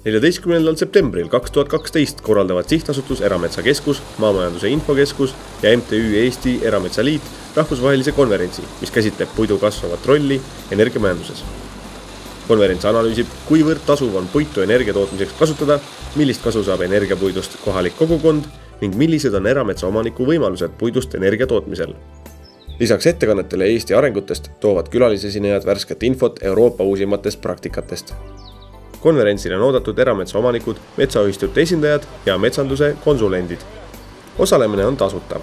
14. septembril 2012 korraldavad Sihtasutus Erametsakeskus, Maamajanduse Infokeskus ja MTÜ Eesti Erametsaliit rahvusvahelise konverentsi, mis käsitleb puidu kasvavat rolli energiamajanduses. Konverents analüüsib, kuivõrd tasuv on puitu energia tootmiseks kasutada, millist kasu saab energiapuidust kohalik kogukond ning millised on erametsa omaniku võimalused puidust energia tootmisel. Lisaks ettekannetele Eesti arengutest toovad külalisesinejad värsket infot Euroopa uusimatest praktikatest. Konverentsil on oodatud erametsa omanikud, metsaühistute esindajad ja metsanduse konsulendid. Osalemine on tasuta.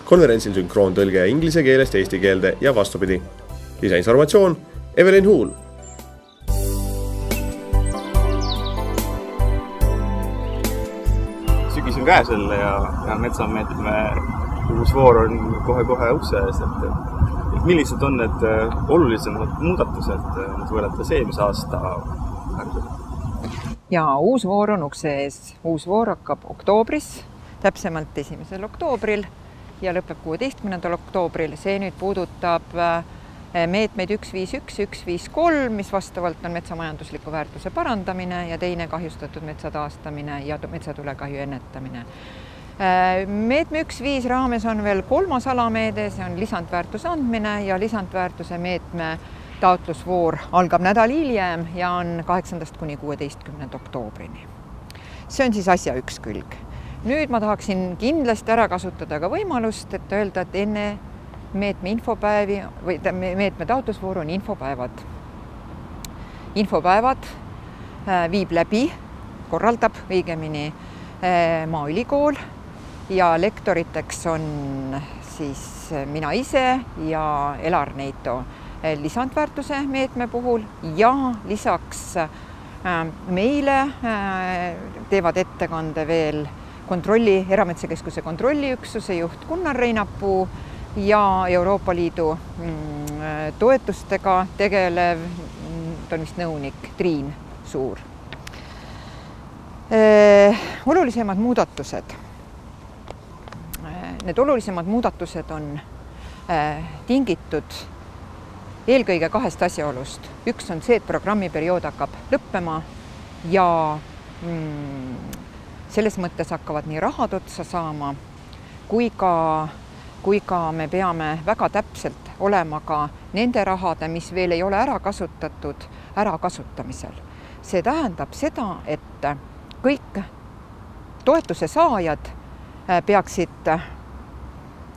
Konverentsil sünkroontõlge inglise keelest eesti keelde ja vastupidi. Lisainformatsioon Evelyn Huul. Sügis on käesel ja metsameetme uus voor on kohe ukse ees. Millised on need olulisemad muudatused, mis võrreldes eelmise aasta? Ja uus voor on ukse ees. Uus voor hakkab oktoobris, täpsemalt 1. oktoobril ja lõpeb 16. oktoobril. See nüüd puudutab meetmeid 151, 153, mis vastavalt on metsamajandusliku väärtuse parandamine ja teine kahjustatud metsa taastamine ja metsatulekahju ennetamine. Meetme 1.5 raames on veel 3. alameede, see on lisandväärtuse andmine ja lisandväärtuse meetme taotlusvoor algab nädal hiljem ja on 8. kuni 16. oktoobrini. See on siis asja üks külg. Nüüd ma tahaksin kindlasti ära kasutada ka võimalust, et öelda, et enne meetme infopäevi või meetme taotlusvoor on infopäevad. Infopäevad viib läbi, korraldab õigemini Maaülikool ja lektoriteks on siis mina ise ja Elar Neito lisandväärtuse meetme puhul ja lisaks meile teevad ettekande veel Erametsakeskuse kontrolliüksuse juht Gunnar Reinapuu ja Euroopa Liidu toetustega tegelev nõunik Triin Suur. Olulisemad muudatused. Need olulisemad muudatused on tingitud eelkõige kahest asjaolust. Üks on see, et programmiperiood hakkab lõppema ja selles mõttes hakkavad nii rahad otsa saama, kui ka me peame väga täpselt olema ka nende rahade, mis veel ei ole ära kasutatud, ärakasutamisel. See tähendab seda, et kõik toetuse saajad peaksid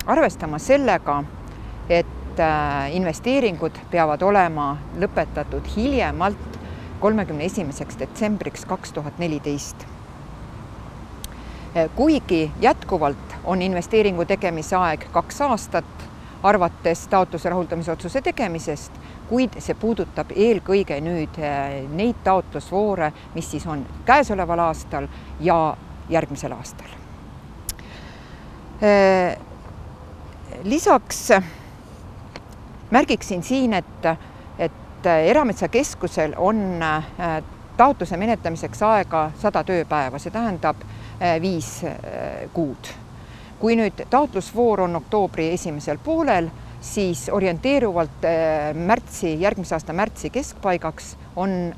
arvestama sellega, et investeeringud peavad olema lõpetatud hiljemalt 31. detsembriks 2014. Kuigi jätkuvalt on investeeringu tegemise aeg 2 aastat, arvates taotluse rahuldamise otsuse tegemisest, kuid see puudutab eelkõige nüüd neid taotlusvoore, mis siis on käesoleval aastal ja järgmisel aastal. Lisaks märgiksin siin, et Erametsakeskusel on taotluse menetlemiseks aega 100 tööpäeva, see tähendab 5 kuud. Kui nüüd taotlusvoor on oktoobri esimesel poolel, siis orienteeruvalt järgmise aasta märtsi keskpaigaks on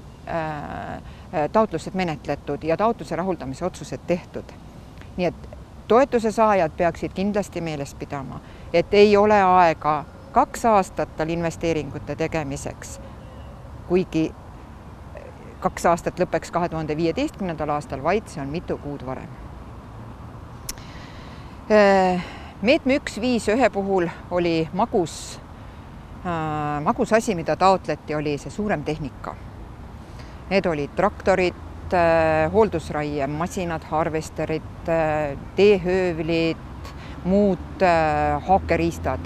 taotlused menetletud ja taotluse rahuldamise otsused tehtud. Nii et toetuse saajad peaksid kindlasti meeles pidama, et ei ole aega 2 aastat tal investeeringute tegemiseks, kuigi 2 aastat lõpeks 2015. aastal, vaid see on mitu kuud varem. Meetme 1.5 puhul oli magus asi, mida taotleti, oli see suurem tehnika. Need olid traktorid, hooldusraie masinad, harvesterid, teehöövlid, muud haakeriistad.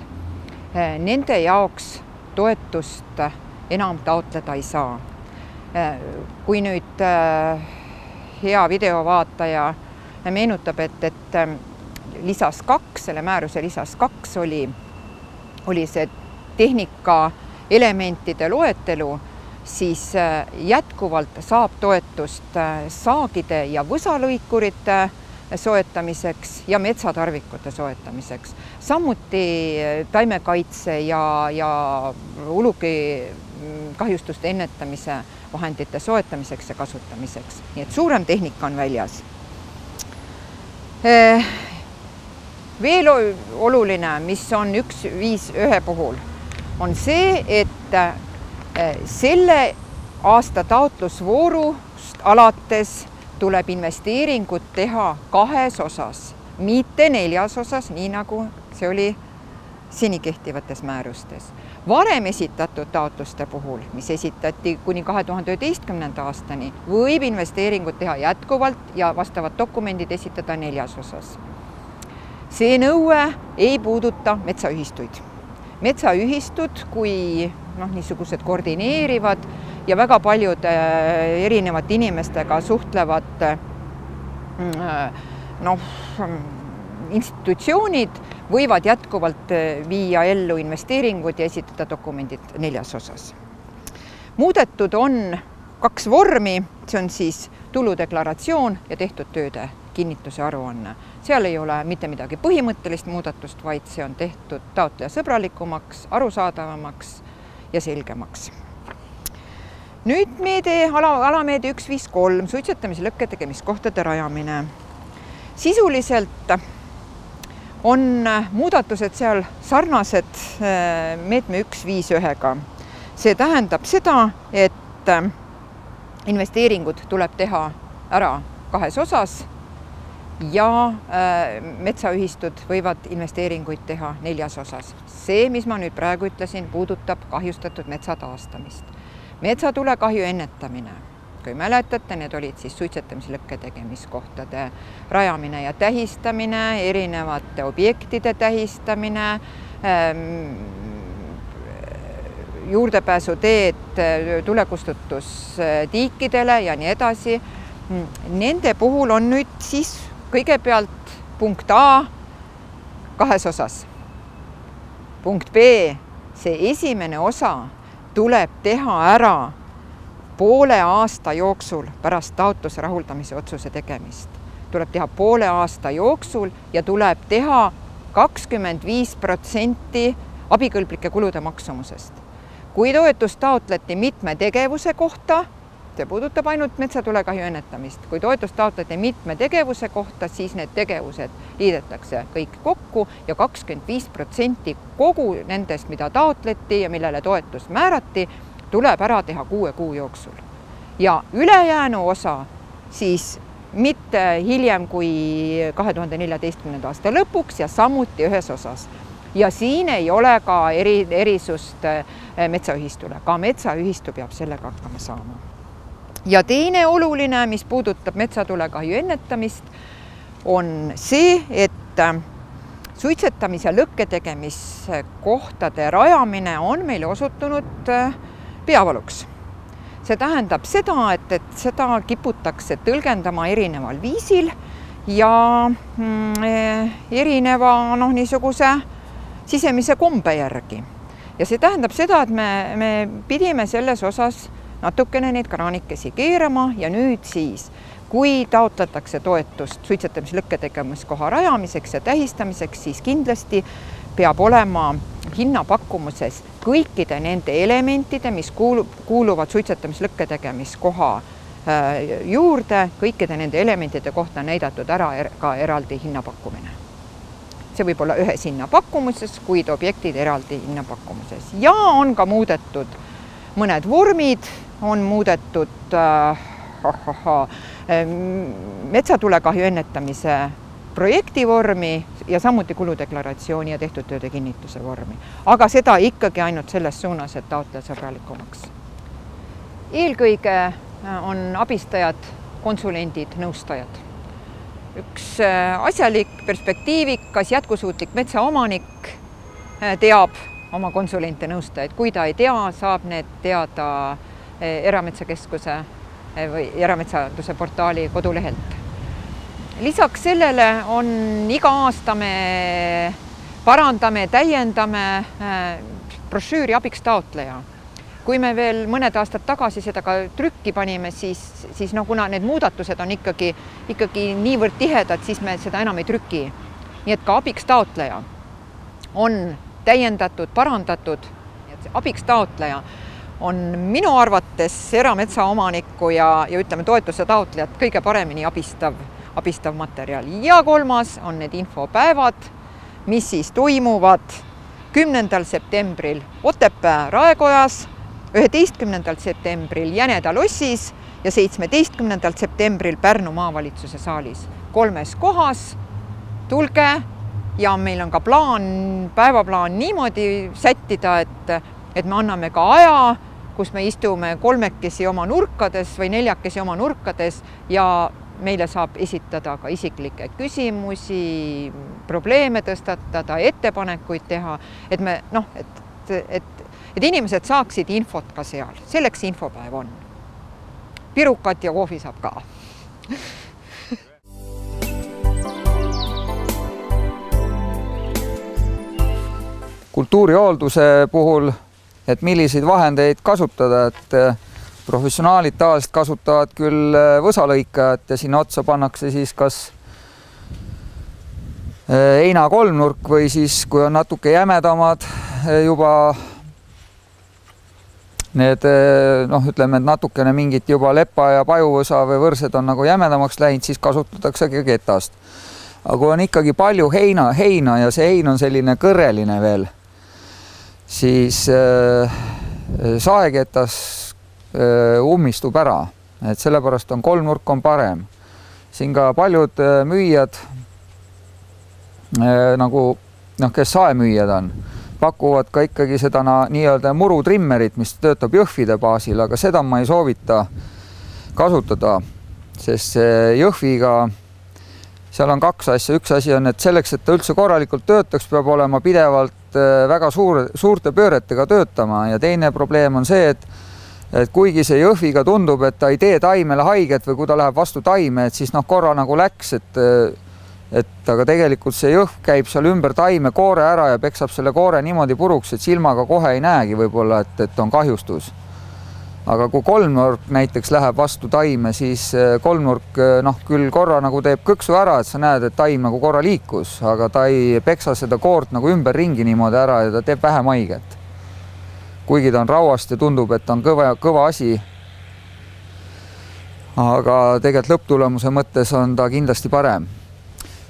Nende jaoks toetust enam taotleda ei saa. Kui nüüd hea videovaataja meenutab, et lisas 2, selle määruse lisas 2 oli see tehnika elementide loetelu, siis jätkuvalt saab toetust saagide ja võsalõikurite soetamiseks ja metsatarvikute soetamiseks. Samuti taimekaitse ja kahjustuste ennetamise vahendite soetamiseks ja kasutamiseks. Nii et suurem tehnika on väljas. Veel oluline, mis on 151 puhul, on see, et selle aasta taotlusvoorust alates tuleb investeeringud teha 2 osas, mitte 4 osas, nii nagu see oli seni kehtivates määrustes. Varem esitatud taotluste puhul, mis esitati kuni 2011. aastani, võib investeeringut teha jätkuvalt ja vastavad dokumendid esitada 4 osas. See nõue ei puuduta metsaühistuid. Metsaühistud, kui niisugused koordineerivad ja väga paljud erinevate inimestega suhtlevad institutsioonid võivad jätkuvalt viia ellu investeeringud ja esitada dokumendid 4 osas. Muudetud on 2 vormi, see on siis tuludeklaratsioon ja tehtud tööde kinnituse aruanne. Seal ei ole mitte midagi põhimõttelist muudatust, vaid see on tehtud taotleja sõbralikumaks, arusaadavamaks ja selgemaks. Nüüd alameede 153, suitsetamise lõkke tegemiskohtade rajamine. Sisuliselt on muudatused seal sarnased meetme 151-ga. See tähendab seda, et investeeringud tuleb teha ära 2 osas ja metsaühistud võivad investeeringuid teha 4 osas. See, mis ma nüüd praegu ütlesin, puudutab kahjustatud metsa taastamist. Metsatulekahju ennetamine. Kui mäletate, need olid siis suitsetamise lõkke tegemiskohtade rajamine ja tähistamine, erinevate objektide tähistamine, juurdepääsuteed tulekustutustiikidele ja nii edasi. Nende puhul on nüüd siis kõigepealt punkt A 2 osas. Punkt B, see esimene osa tuleb teha ära poole aasta jooksul pärast taotluse rahuldamise otsuse tegemist. Tuleb teha poole aasta jooksul ja tuleb teha 25% abikõlblike kulude maksumusest. Kui toetust taotleti mitme tegevuse kohta, see puudutab ainult metsatulekahju ennetamist. Kui toetust taotleti mitme tegevuse kohta, siis need tegevused liidetakse kõik kokku ja 25% kogu nendest, mida taotleti ja millele toetus määrati, tuleb ära teha 6 kuu jooksul. Ja ülejäänu osa siis mitte hiljem kui 2014. aasta lõpuks ja samuti 1 osas. Ja siin ei ole ka erisust metsaühistule. Ka metsaühistu peab sellega hakkama saama. Ja teine oluline, mis puudutab metsatulekahju ennetamist, on see, et suitsetamise lõkke tegemiskohtade rajamine on meile osutunud peavaluks. See tähendab seda, et seda kiputakse tõlgendama erineval viisil ja erineva niisuguse sisemise kombe järgi. Ja see tähendab seda, et me pidime selles osas natukene neid kraanikesi keerama ja nüüd siis, kui taotletakse toetust suitsetamise lõkke tegemiskoha rajamiseks ja tähistamiseks, siis kindlasti peab olema hinnapakkumuses kõikide nende elementide, mis kuuluvad suitsetamise lõkke tegemiskoha juurde, kõikide nende elementide kohta näidatud ära ka eraldi hinnapakkumine. See võib olla ühes hinnapakumuses, kuid objektid eraldi hinnapakkumuses. Ja on ka muudetud mõned vormid, on muudetud metsatulekahju ennetamise projekti vormi ja samuti kuludeklaratsiooni ja tehtud tööde kinnituse vormi. Aga seda ikkagi ainult selles suunas, et taotleja sõbralikumaks. Eelkõige on abistajad, konsulendid, nõustajad. Üks asjalik, perspektiivikas, jätkusuutlik metsaomanik teab oma konsulente nõustajaid. Kui ta ei tea, saab need teada Erametsakeskuse või erametsanduse portaali kodulehelt. Lisaks sellele on iga aasta me parandame, täiendame brošüüri abiks taotleja. Kui me veel mõned aastad tagasi seda ka trükki panime, siis kuna need muudatused on ikkagi niivõrd tihedad, siis me seda enam ei trüki. Nii et ka abiks taotleja on täiendatud, parandatud. Abiks taotleja on minu arvates erametsaomanikku ja ütleme toetuse taotlejat kõige paremini abistav materjal. Ja kolmas on need infopäevad, mis siis toimuvad 10. septembril Otepää Raekojas, 11. septembril Jäneda lossis ja 17. septembril Pärnu maavalitsuse saalis. 3 kohas, tulge ja meil on ka päevaplaan niimoodi sättida, et me anname ka aja, kus me istume 3 oma nurkades või 4 oma nurkades ja meile saab esitada ka isiklikke küsimusi, probleeme tõstatada, ettepanekuid teha, et me et inimesed saaksid infot ka seal. Selleks infopäev on. Pirukat ja kohvi saab ka. Kultuurihoolduse puhul, et milliseid vahendeid kasutada, et professionaalid tavaliselt kasutavad küll võsalõikajat ja sinna otsa pannakse siis kas heina kolmnurk või siis, kui on natuke jämedamad juba need, ütleme, et natukene mingit juba lepa ja pajuvõsa või võrsed on nagu jämedamaks läinud, siis kasutatakse ka ketast. Aga kui on ikkagi palju heina ja see hein on selline kõrreline veel, siis saeketas ummistub ära, et sellepärast on kolmnurk on parem. Siin ka paljud müüjad, kes saemüüjad on, pakuvad ka ikkagi seda nii-öelda murutrimmerit, mis töötab jõhvide baasil, aga seda ma ei soovita kasutada, sest jõhviga seal on 2 asja. Üks asi on, et selleks, et ta üldse korralikult töötaks, peab olema pidevalt väga suurte pööretega töötama ja teine probleem on see, et kuigi see jõhviga tundub, et ta ei tee taimele haiget või kui ta läheb vastu taime, et siis korra nagu läks, et aga tegelikult see jõhv käib seal ümber taime koore ära ja peksab selle koore niimoodi puruks, et silmaga kohe ei näegi võib-olla, et on kahjustus. Aga kui kolmnurk näiteks läheb vastu taime, siis kolmnurk küll korra nagu teeb kõksu ära, et sa näed, et taim nagu korra liikus, aga ta ei peksa seda koort nagu ümber ringi niimoodi ära ja ta teeb vähem haiget. Kuigi ta on rauast ja tundub, et on kõva asi. Aga tegelikult lõpptulemuse mõttes on ta kindlasti parem.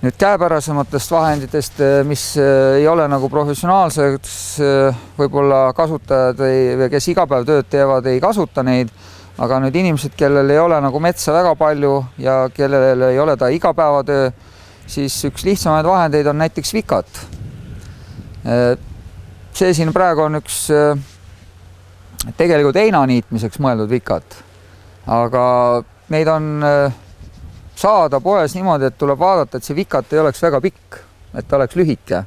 Nüüd käepärasematest vahenditest, mis ei ole nagu professionaalseks võib-olla kasutajad või kes igapäev tööd teevad, ei kasuta neid, aga nüüd inimesed, kellel ei ole nagu metsa väga palju ja kellel ei ole ta igapäevatöö, siis üks lihtsamaid vahendeid on näiteks vikat. See siin praegu on üks tegelikult heina niitmiseks mõeldud vikat, aga neid on saada poes niimoodi, et tuleb vaadata, et see vikat ei oleks väga pikk, et ta oleks lühike.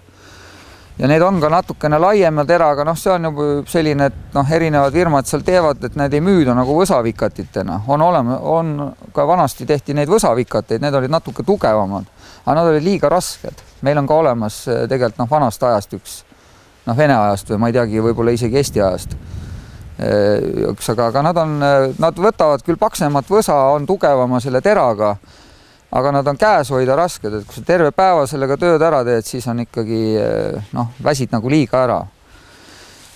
Ja need on ka natukene laiema teraga, see on juba selline, et erinevad firmad seal teevad, et need ei müüda nagu võsavikatitena. On ka vanasti tehti neid võsavikateid, need olid natuke tugevamad, aga nad olid liiga rasked. Meil on ka olemas tegelikult vanast ajast üks, Vene ajast või ma ei teagi, võib-olla isegi Eesti ajast. Aga nad võtavad küll paksemat võsa, on tugevama selle teraga, aga nad on käes hoida rasked, et kui sa terve päeva sellega tööd ära teed, siis on ikkagi väsid nagu liiga ära.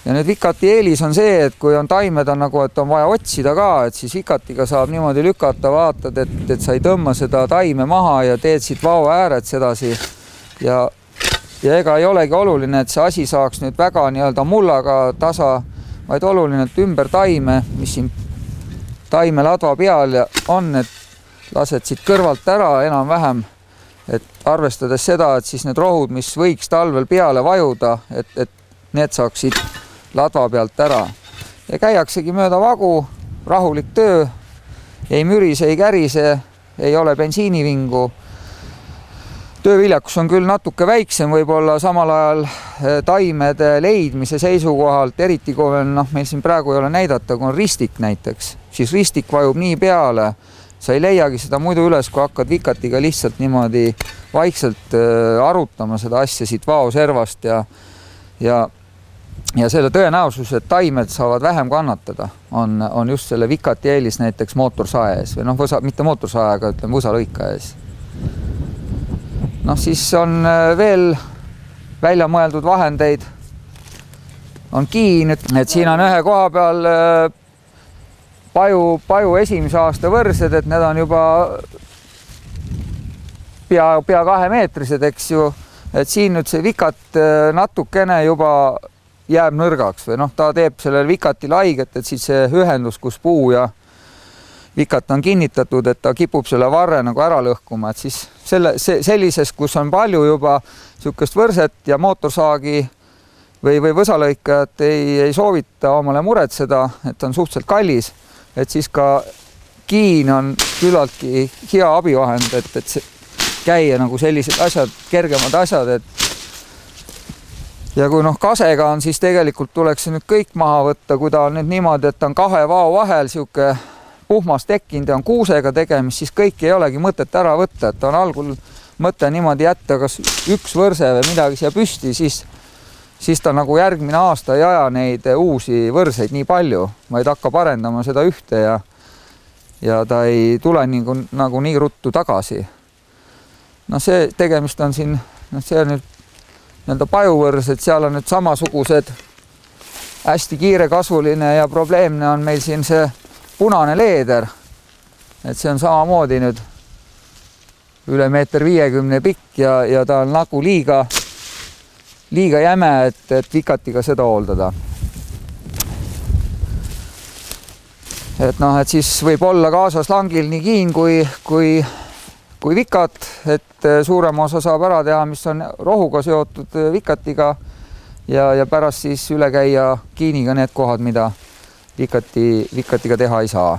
Ja nüüd vikati eelis on see, et kui on taimed on nagu, et on vaja otsida ka, et siis vikatiga saab niimoodi lükata, vaatad, et sa ei tõmba seda taime maha ja teed siit vao ääred sedasi ja ega ei olegi oluline, et see asi saaks nüüd väga nii-öelda mullaga tasa, vaid oluline, et ümber taime, mis siin taime ladva peal on, et lased siit kõrvalt ära enam-vähem, et arvestades seda, et siis need rohud, mis võiks talvel peale vajuda, et need saaksid ladva pealt ära. Ja käiaksegi mööda vagu, rahulik töö, ei mürise, ei kärise, ei ole bensiinivingu. Tööviljakus on küll natuke väiksem, võib-olla samal ajal taimede leidmise seisukohalt, eriti kui meil siin praegu ei ole näidata, kui on ristik näiteks, siis ristik vajub nii peale, sa ei leiagi seda muidu üles, kui hakkad vikatiga lihtsalt niimoodi vaikselt arutama seda asja siit vaoservast ja selle tõenäosus, et taimed saavad vähem kannatada, on just selle vikati eelis näiteks mootorsae ees või mitte mootorsae, aga ütleme võsalõika ees. Siis on veel välja mõeldud vahendeid, on kiin, et siin on ühe koha peal paju esimese aasta võrsed, et need on juba pea 2 meetrised, eks ju, et siin nüüd see vikat natukene juba jääb nõrgaks või noh, ta teeb sellele vikatile haiget, et siis see ühendus, kus puu ja vikat on kinnitatud, et ta kipub selle varre nagu ära lõhkuma, et siis sellises, kus on palju juba niisugust võrset ja mootorsaagi või võsalõikajat ei soovita omale muretseda, et on suhteliselt kallis, et siis ka kiin on küllaltki hea abivahend, et käia nagu sellised asjad, kergemad asjad, et ja kui noh, kasega on, siis tegelikult tuleks nüüd kõik maha võtta, kui ta on nüüd niimoodi, et ta on 2 vao vahel sihuke puhmas tekkinud ja on kuusega tegemist, siis kõiki ei olegi mõtet ära võtta, et on algul mõte niimoodi jätta kas üks võrse või midagi siia püsti, siis ta nagu järgmine aasta ei aja neid uusi võrseid nii palju, vaid hakkab arendama seda ühte ja ta ei tule nagu nii ruttu tagasi. No see tegemist on siin, see on nüüd nii-öelda pajuvõrs, et seal on nüüd samasugused hästi kiirekasvuline ja probleemne on meil siin see punane leeder, et see on samamoodi nüüd üle 1,50 m pikk ja ta on nagu liiga jäme, et vikatiga seda hooldada. Et noh, et siis võib olla kaasas langil nii kiin kui vikat, et suurema osa saab ära teha, mis on rohuga seotud vikatiga ja pärast siis üle käia kiiniga need kohad, mida vikatiga teha ei saa.